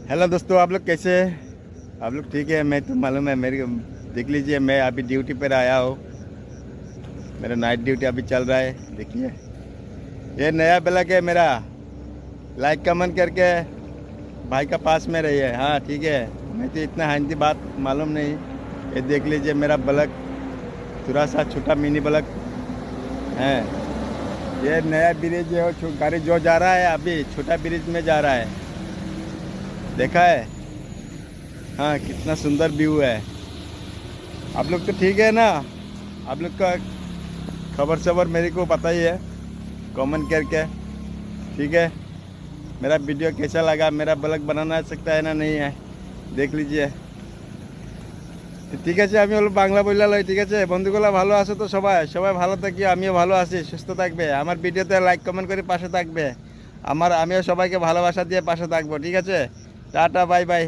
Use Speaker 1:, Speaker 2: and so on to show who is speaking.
Speaker 1: Hello दोस्तों, आप लोग कैसे हैं? आप लोग ठीक है? मैं तो मालूम है मेरी। देख लीजिए, मैं अभी ड्यूटी पर आया हूँ। मेरा नाइट ड्यूटी अभी चल रहा है। देखिए, ये नया ब्लॉग है मेरा। लाइक कमेंट करके भाई का पास में रहिए। हाँ ठीक है, मैं तो इतना हिंदी बात मालूम नहीं। ये देख लीजिए मेरा ब्लॉग, थोड़ा सा छोटा मिनी ब्लॉग है। ये नया ब्रिज है, गाड़ी जो जा रहा है अभी छोटा ब्रिज में जा रहा है। देखा है? हाँ, कितना सुंदर व्यू है। आप लोग तो ठीक है ना? आप लोग का खबर सबर मेरे को पता ही है, कमेंट करके। ठीक है, मेरा वीडियो कैसा लगा, मेरा ब्लॉग बनाना सकता है ना नहीं है, देख लीजिए। তো ঠিক আছে, আমি হলো বাংলা বইলা লই। ঠিক আছে বন্ধুগুলা, ভালো আছো তো? সবাই সবাই ভালো থাকি, আমিও ভালো আছি। সুস্থ থাকবে, আমার ভিডিওতে লাইক কমেন্ট করে পাশে থাকবে। আমিও সবাইকে ভালোবাসা দিয়ে পাশে থাকবো। ঠিক আছে, টাটা, বাই বাই।